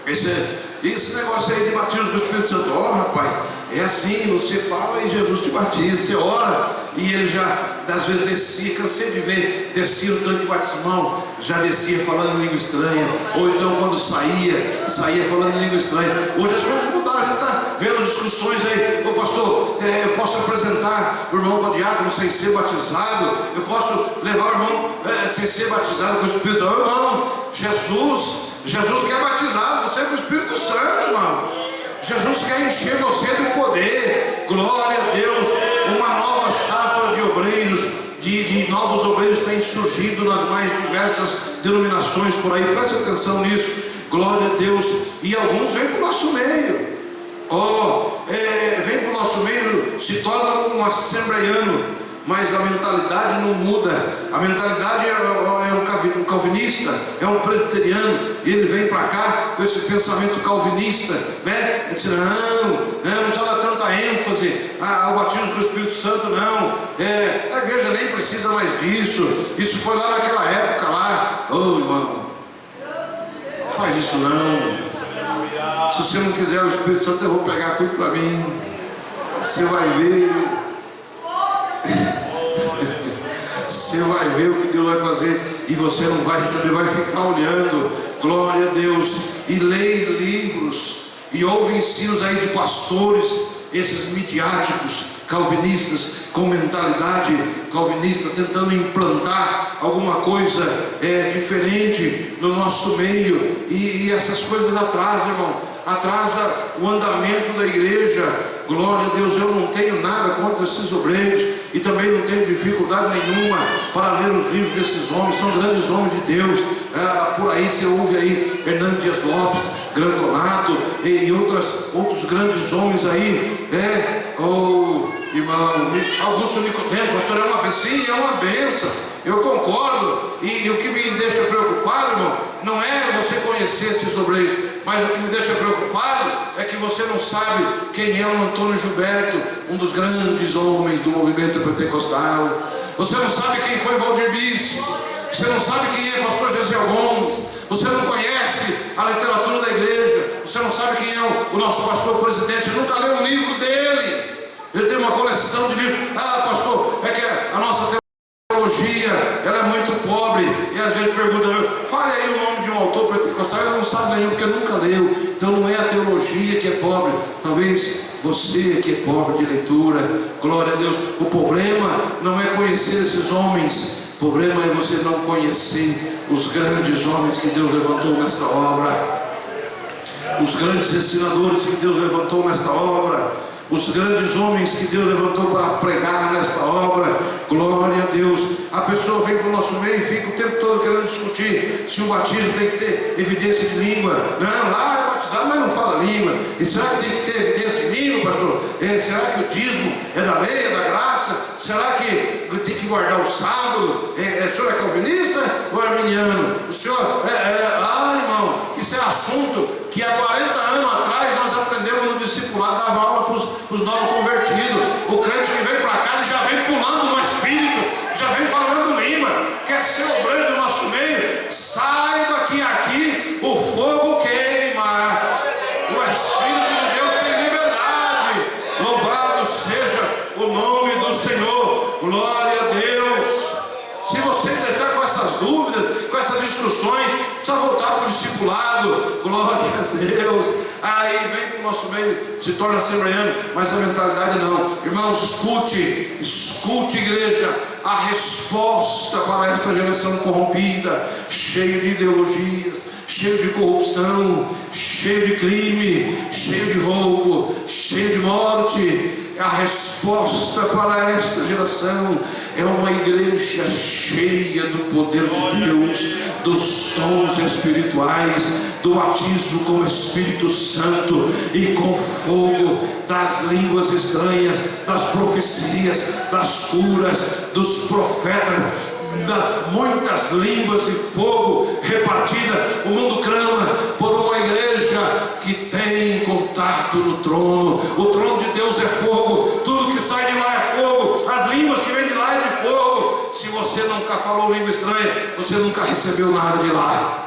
Esse negócio aí de batismo do Espírito Santo, rapaz, é assim, você fala e Jesus te batiza, você ora, e ele já, às vezes descia, cansei de ver, descia no tanque batismal, já descia falando em língua estranha, ou então quando saía falando em língua estranha. Hoje as coisas mudaram, a gente está vendo discussões aí: ô pastor, eu posso apresentar o irmão para diácono sem ser batizado? Eu posso levar o irmão sem ser batizado com o Espírito Santo? Não, Jesus quer batizar você com o Espírito Santo, irmão. Jesus quer encher você do poder. Glória a Deus. Uma nova safra de obreiros, de novos obreiros tem surgido nas mais diversas denominações por aí. Preste atenção nisso. Glória a Deus. E alguns vêm para o nosso meio. Vem para o nosso meio, se torna um assembleiano, mas a mentalidade não muda. A mentalidade é um calvinista, é um presbiteriano, e ele vem para cá com esse pensamento calvinista, né? Ele diz: não precisa dar tanta ênfase ao batismo do Espírito Santo, não. A igreja nem precisa mais disso. Isso foi lá naquela época lá. Irmão, não faz isso não. Se você não quiser o Espírito Santo, eu vou pegar tudo para mim. Você vai ver. Você vai ver o que Deus vai fazer, e você não vai receber, vai ficar olhando. Glória a Deus. E leia livros, e ouve ensinos aí de pastores esses midiáticos calvinistas com mentalidade calvinista, tentando implantar alguma coisa diferente no nosso meio, e essas coisas atrasam, irmão, atrasa o andamento da igreja. Glória a Deus. Eu não tenho nada contra esses obreiros e também não tenho dificuldade nenhuma para ler os livros desses homens, são grandes homens de Deus. Por aí você ouve aí Hernando Dias Lopes, Granconato e outros grandes homens aí, irmão Augusto Nicodemo, pastor, é uma benção, sim, é uma benção, eu concordo, e o que me deixa preocupado, irmão, não é você conhecer esses obreiros, mas o que me deixa preocupado é que você não sabe quem é o Antônio Gilberto, um dos grandes homens do movimento pentecostal. Você não sabe quem foi Valdir Bissi, você não sabe quem é pastor Gesiel Gomes, você não conhece a literatura da igreja, você não sabe quem é o nosso pastor presidente, nunca leu um livro dele. Ele tem uma coleção de livros. Pastor, é que a nossa teologia, ela é muito pobre, e às vezes pergunta, fale aí o nome de um autor pentecostal, ele não sabe nenhum, porque nunca leu. Então não é a teologia que é pobre, talvez você que é pobre de leitura. Glória a Deus. O problema não é conhecer esses homens, o problema é você não conhecer os grandes homens que Deus levantou nesta obra, os grandes ensinadores que Deus levantou nesta obra, os grandes homens que Deus levantou para pregar nesta obra. Glória a Deus. A pessoa vem para o nosso meio e fica o tempo todo querendo discutir se o batismo tem que ter evidência de língua. Não, lá é batizado, mas não fala língua. E será que tem que ter evidência de língua, pastor? Será que o dízimo é da lei, é da graça? Será que tem que guardar o sábado? O senhor é calvinista ou arminiano? O senhor irmão, isso é assunto que há 40 anos atrás nós aprendemos no discipulado, dava aula para os novos convertidos. O crente que vem para cá, ele já vem pulando no espírito, já vem falando língua, quer ser obreiro do nosso meio. Saiba que aqui o fogo queima, o Espírito de Deus tem liberdade. Louvado seja o nome do Senhor. Glória a Deus. Se você ainda está com essas dúvidas, com essas discussões, precisa voltar para o discipulado. Glória a Deus. Aí vem para o nosso meio, se torna assembleiano, mas a mentalidade não. Irmãos, escute, igreja, a resposta para esta geração corrompida, cheia de ideologias, cheio de corrupção, cheio de crime, cheio de roubo, cheio de morte. A resposta para esta geração é uma igreja cheia do poder de Deus, dos dons espirituais, do batismo com o Espírito Santo e com fogo, das línguas estranhas, das profecias, das curas, dos profetas, das muitas línguas de fogo repartida. O mundo clama por uma igreja que tem contato no trono. O trono de Deus é fogo, tudo que sai de lá é fogo, as línguas que vêm de lá é de fogo. Se você nunca falou língua estranha, você nunca recebeu nada de lá.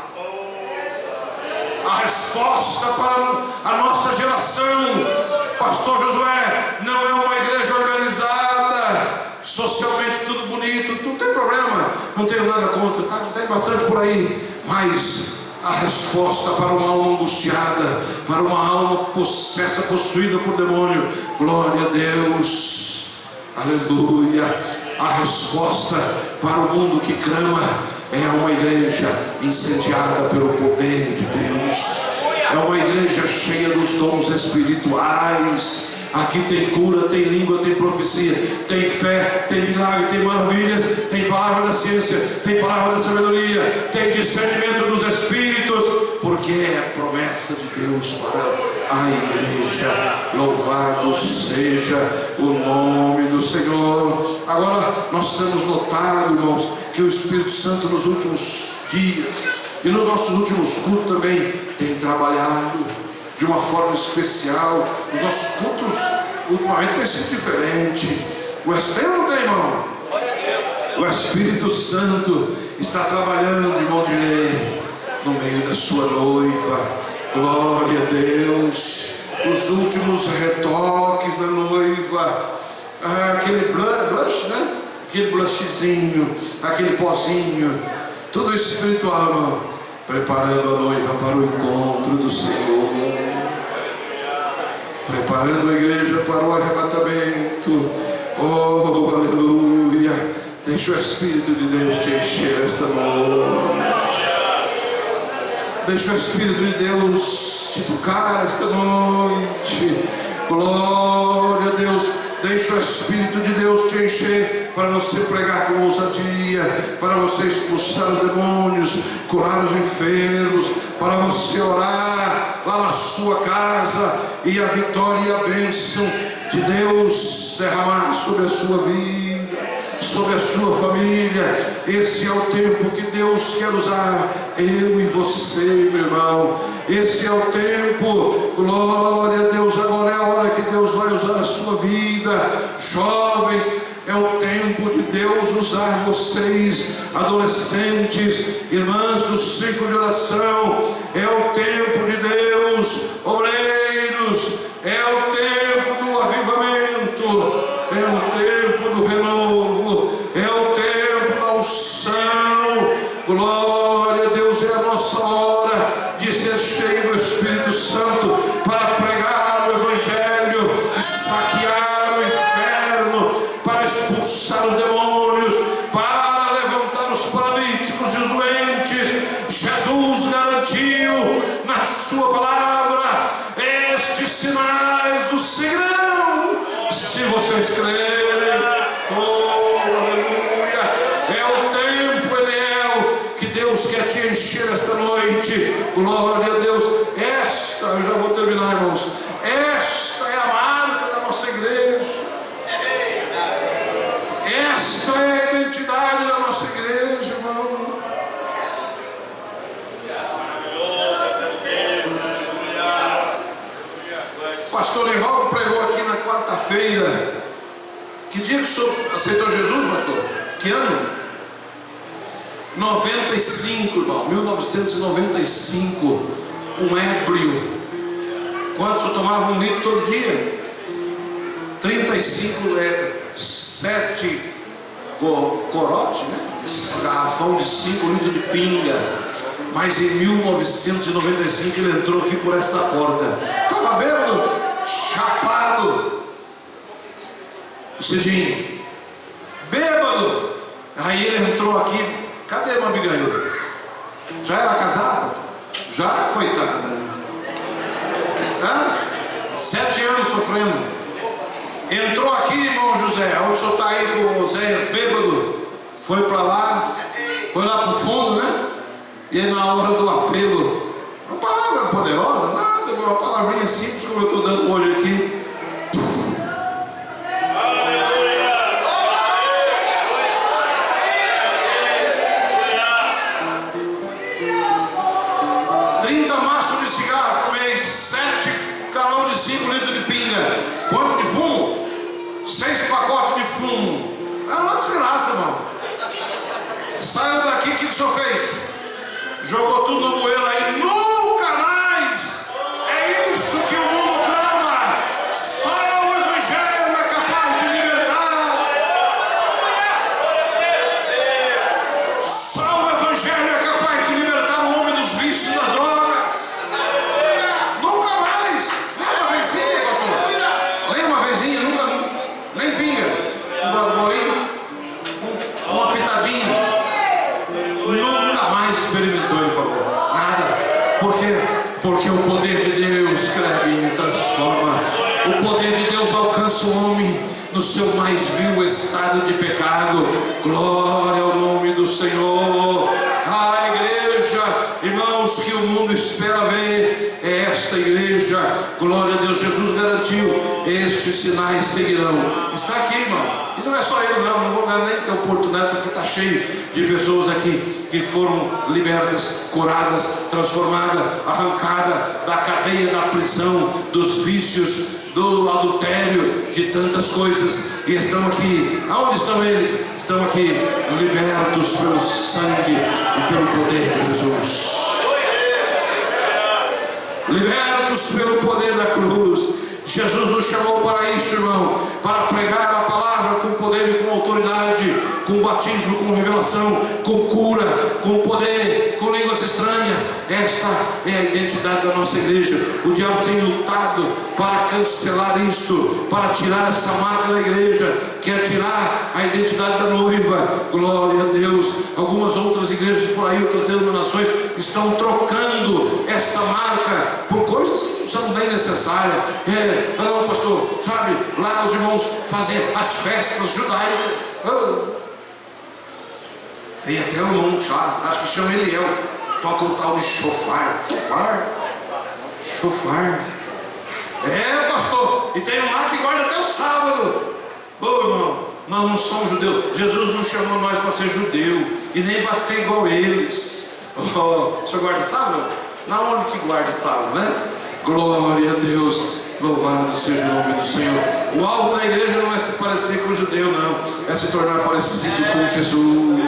A resposta para a nossa geração, pastor Josué, não é uma igreja organizada, socialmente tudo bonito, não tem problema, não tenho nada contra, tem bastante por aí, mas a resposta para uma alma angustiada, para uma alma possessa, possuída por demônio, glória a Deus, aleluia. A resposta para o mundo que clama é uma igreja incendiada pelo poder de Deus, é uma igreja cheia dos dons espirituais. Aqui tem cura, tem língua, tem profecia, tem fé, tem milagre, tem maravilhas, tem palavra da ciência, tem palavra da sabedoria, tem discernimento dos espíritos, porque é a promessa de Deus para a igreja. Louvado seja o nome do Senhor. Agora nós temos notado, irmãos, que o Espírito Santo nos últimos dias e nos nossos últimos cultos também tem trabalhado de uma forma especial. Os nossos cultos ultimamente têm sido diferentes. Tem ou não tem, irmão? O Espírito Santo está trabalhando, irmão de lei, no meio da sua noiva. Glória a Deus. Os últimos retoques da noiva, aquele blush, né? Aquele blushzinho, aquele pozinho, tudo isso espiritual, irmão, preparando a noiva para o encontro do Senhor. preparando a igreja para o arrebatamento. Oh, aleluia. Deixa o Espírito de Deus te encher esta noite. Deixa o Espírito de Deus te tocar esta noite. Glória a Deus. Deixa o Espírito de Deus te encher para você pregar com ousadia, para você expulsar os demônios, curar os enfermos, para você orar lá na sua casa e a vitória e a bênção de Deus derramar sobre a sua vida, sobre a sua família. Esse é o tempo que Deus quer usar eu e você, meu irmão. Esse é o tempo, glória a Deus. Agora é a hora que Deus vai usar a sua vida. Jovens, é o tempo de Deus usar vocês, adolescentes, irmãs do ciclo de oração. É o tempo de Deus, obreiros. É o tempo do avivamento. É o tempo do renovo. É o tempo da unção. Glória a Deus. É a nossa hora de ser cheio do Espírito Santo para pregar o Evangelho e saquear o inferno, para expulsar os demônios, para levantar os paralíticos e os doentes. Jesus garantiu na sua palavra: estes sinais os seguirão se vocês crerem. Oh, aleluia. É o tempo, ele é o que Deus quer te encher esta noite. Glória a Deus. Esta, eu já vou terminar, irmãos, esta é a marca da nossa igreja. Esta é a identidade da nossa igreja, irmão. Pastor Ivaldo pregou aqui na quarta-feira. Que dia que o senhor aceitou Jesus, pastor? Que ano? 95, irmão. 1995. Um ébrio. Quantos tomavam um litro todo dia? 35 7 corote, né? Garrafão de 5 litros de pinga. Mas em 1995 ele entrou aqui por essa porta. Estava bêbado, chapado. Cidinho, bêbado. Aí ele entrou aqui. Cadê a Abigail? Já era casado? Já, coitada. 7 anos sofrendo. Entrou aqui, irmão José. Onde o senhor está aí com o Zé bêbado? Foi para lá. Foi lá para o fundo, né? E aí na hora do apelo, uma palavra poderosa, nada, uma palavrinha simples como eu estou dando hoje aqui. 30 maços de cigarro por mês, 7 galões de 5 litros de pinga. Quanto de fumo? 6 pacotes de fumo. É uma desgraça, irmão. Saiu daqui, o que o senhor fez? Jogou tudo no bueiro aí, nunca mais. É isso que o mundo clama. Só o Evangelho é capaz de libertar. Só o Evangelho é capaz de libertar o homem dos vícios e das drogas. Nunca mais. Nem uma vezinha, pastor. Nem uma vezinha, nunca. Nem pinga. Um bolinho. Uma pitadinha. Nunca mais experimentou, ele falou. Nada. Por quê? Porque o poder de Deus escreve e transforma. O poder de Deus alcança o homem no seu mais vil estado de pecado. Glória ao nome do Senhor. A igreja, irmãos, que o mundo espera ver é esta igreja. Glória a Deus. Jesus garantiu: estes sinais seguirão. Está aqui, irmão. E não é só ele, não vou dar nem ter oportunidade, porque está cheio de pessoas aqui que foram libertas, curadas, transformadas, arrancadas da cadeia da prisão, dos vícios, do adultério, de tantas coisas, e estão aqui. Aonde estão eles? Estão aqui, libertos pelo sangue e pelo poder de Jesus. Libertos pelo poder da cruz. Jesus nos chamou para isso, irmão, para pregar a palavra com poder. poder e com autoridade, com batismo, com revelação, com cura, com poder, com línguas estranhas. Esta é a identidade da nossa igreja. O diabo tem lutado para cancelar isto, para tirar essa marca da igreja, quer tirar a identidade da noiva. Glória a Deus. Algumas outras igrejas por aí, outras denominações, estão trocando essa marca por coisas que não são nem necessárias. Não, pastor, sabe, lá os irmãos fazem as festas judaicas. Tem até um monte lá, acho que chama Eliel, toca um tal de chofar. Pastor, e tem um lá que guarda até o sábado. Irmão, nós não somos judeus. Jesus não chamou nós para ser judeu e nem para ser igual a eles. O senhor guarda sábado? Na onde que guarda sábado, né? Glória a Deus. Louvado seja o nome do Senhor. O alvo da igreja não é se parecer com o judeu, não. É se tornar parecido com Jesus.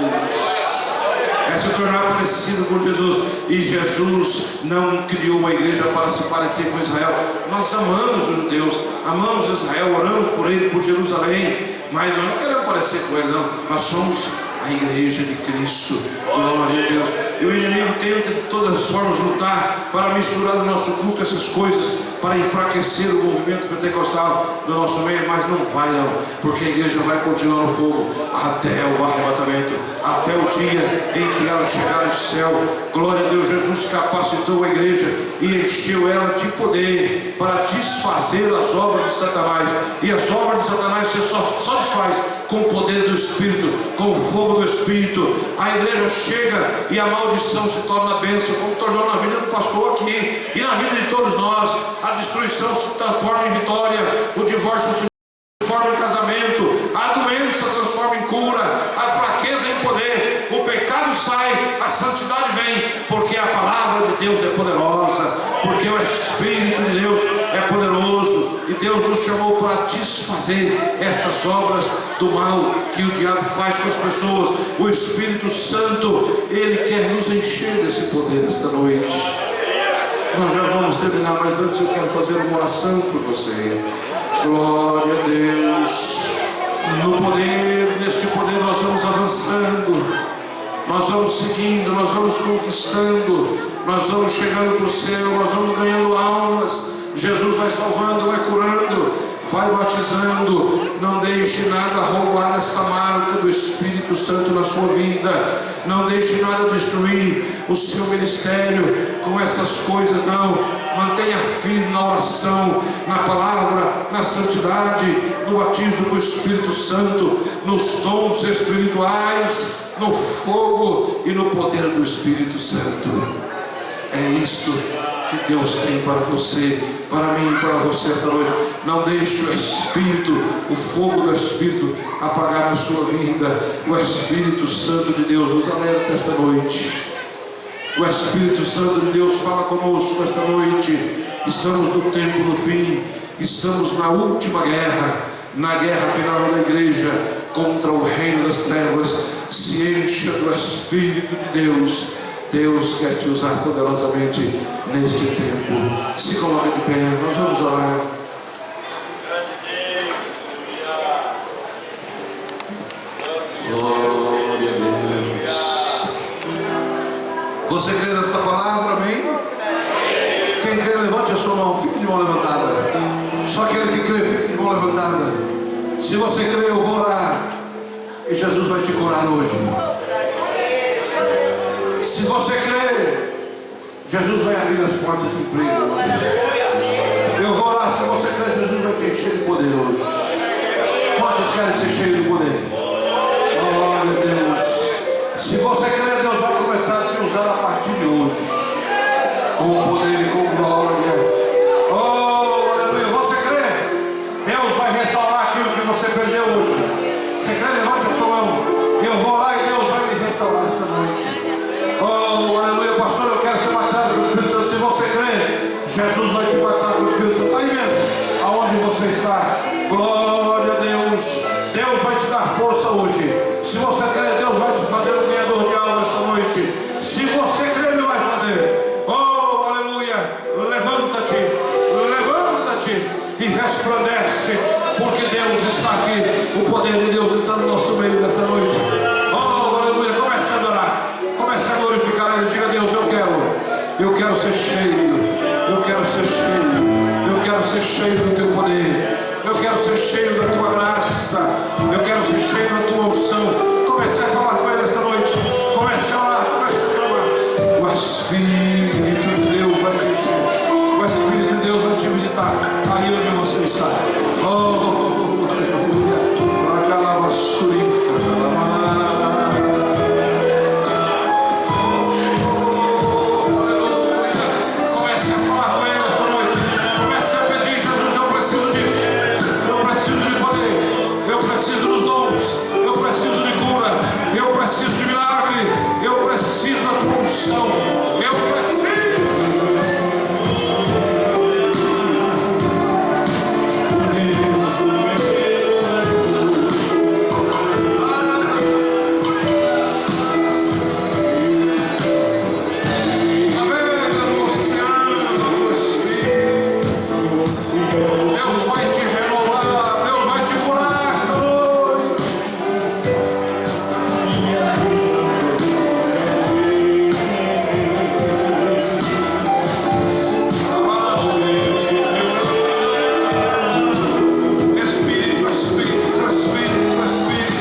É se tornar parecido com Jesus. E Jesus não criou a igreja para se parecer com Israel. Nós amamos os judeus, amamos Israel, oramos por ele, por Jerusalém, mas nós não queremos parecer com ele, não. Nós somos a igreja de Cristo. Glória a Deus. E o inimigo tenta de todas as formas lutar para misturar no nosso culto essas coisas, para enfraquecer o movimento pentecostal do nosso meio, mas não vai não, porque a igreja vai continuar no fogo até o arrebatamento, até o dia em que ela chegar no céu. Glória a Deus. Jesus capacitou a igreja e encheu ela de poder para desfazer as obras de Satanás, e as obras de Satanás você só desfaz com o poder do Espírito, com o fogo do Espírito. A igreja chega e a maldição se torna bênção, como tornou na vida do pastor aqui e na vida de todos nós. A destruição se transforma em vitória, o divórcio se transforma em casamento, a doença transforma em cura, a fraqueza em poder, o pecado sai, a santidade vem, porque a palavra de Deus é poderosa, porque o Espírito de Deus é poderoso, e Deus nos chamou para desfazer estas obras do mal que o diabo faz com as pessoas. O Espírito Santo, ele quer nos encher desse poder esta noite. Nós já vamos terminar, mas antes eu quero fazer uma oração por você. Glória a Deus. No poder, neste poder nós vamos avançando, nós vamos seguindo, nós vamos conquistando, nós vamos chegando para o céu, nós vamos ganhando almas. Jesus vai salvando, vai curando, vai batizando. Não deixe nada roubar esta marca do Espírito Santo na sua vida. Não deixe nada destruir o seu ministério com essas coisas, não. Mantenha firme na oração, na palavra, na santidade, no batismo do Espírito Santo, nos dons espirituais, no fogo e no poder do Espírito Santo. É isso que Deus tem para você, para mim e para você esta noite. Não deixe o Espírito, o fogo do Espírito apagar a sua vida. O Espírito Santo de Deus nos alerta esta noite. O Espírito Santo de Deus fala conosco esta noite. Estamos no tempo do fim, estamos na última guerra, na guerra final da igreja contra o reino das trevas. Se encha do Espírito de Deus. Deus quer te usar poderosamente neste tempo. Se coloque de pé, nós vamos orar. Glória a Deus. Você crê nesta palavra, amém? Quem crê, levante a sua mão, fique de mão levantada. Só aquele que crê, fique de mão levantada. Se você crê, eu vou orar e Jesus vai te curar hoje. Se você crê, Jesus vai abrir as portas de emprego hoje. Eu vou orar. Se você crê, Jesus vai te encher de poder hoje. Quantos querem ser cheios de poder? Glória a Deus. Se você crê, Deus vai começar a te usar a partir de hoje, com poder e com glória. Oh, aleluia. Você crê? Deus vai restaurar aquilo que você perdeu hoje. Você crê? Levante a sua mão. Eu vou orar e Deus vai me restaurar esta noite. Oh, aleluia, pastor, eu quero ser batizado com o Espírito Santo. Se você crê, Jesus vai te batizar com o Espírito Santo. Aí mesmo, aonde você está. Glória a Deus. Deus vai te dar força hoje. Se você crê, Deus vai te fazer um ganhador de alma esta noite. Se você crê, Ele vai fazer. Oh, aleluia. Levanta-te e resplandece. porque Deus está aqui, o poder de Deus está no nosso meio nesta noite. Oh, aleluia, comece a adorar, comece a glorificar Ele, diga: Deus, eu quero ser cheio, eu quero ser cheio, eu quero ser cheio do Teu poder, eu quero ser cheio da Tua graça, eu quero ser cheio da Tua unção. Comece a falar com Ele esta noite, comece a orar, comece a clamar. O Espírito de Deus vai te encher, o Espírito de Deus vai te visitar aí onde você está. Oh, aleluia. Comece a falar com Ele esta noite, comece a pedir: Jesus, eu preciso disso, eu preciso de poder, eu preciso dos dons, eu preciso de cura, eu preciso de milagre, eu preciso da Tua unção, eu preciso. Deus vai te renovar, Deus vai te curar esta noite. Espírito, Espírito, Espírito, Espírito,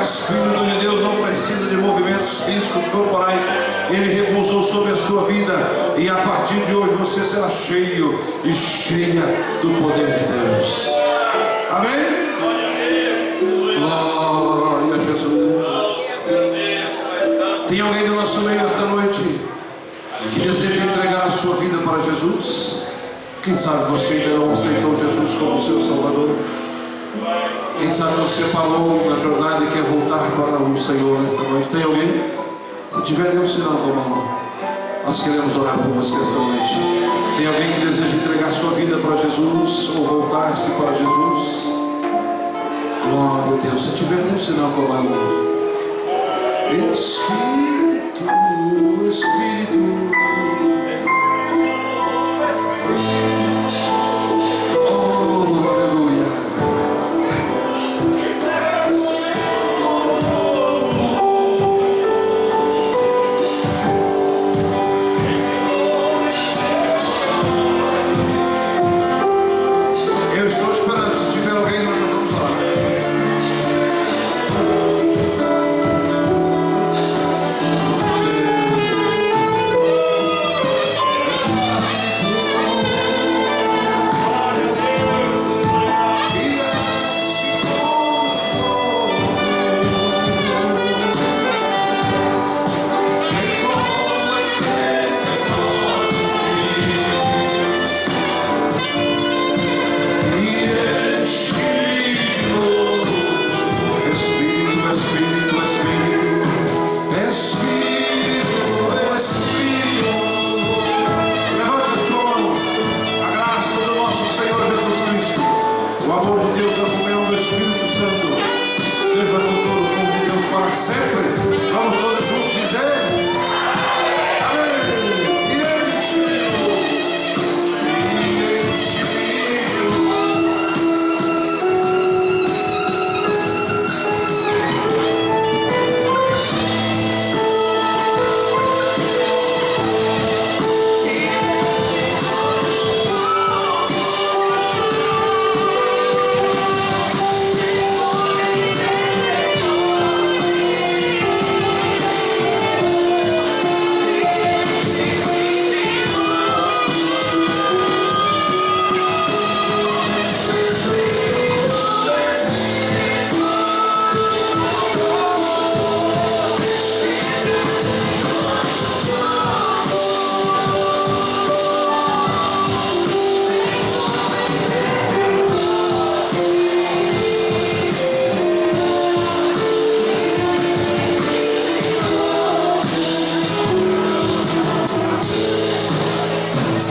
Espírito de Deus não precisa de movimentos físicos, corporais. Ele repousou sobre a sua vida, e a partir de hoje você será cheio e cheia do poder de Deus. Amém? Glória a Jesus. Tem alguém do nosso meio esta noite que deseja entregar a sua vida para Jesus? Quem sabe você ainda não aceitou Jesus como seu Salvador? Quem sabe você parou na jornada e quer voltar para o Senhor nesta noite? Tem alguém? Se tiver, dê um sinal com a mão. Nós queremos orar por você esta noite. Tem alguém que deseja entregar sua vida para Jesus ou voltar-se para Jesus? Glória a Deus. Se tiver, dê um sinal com a mão. Espírito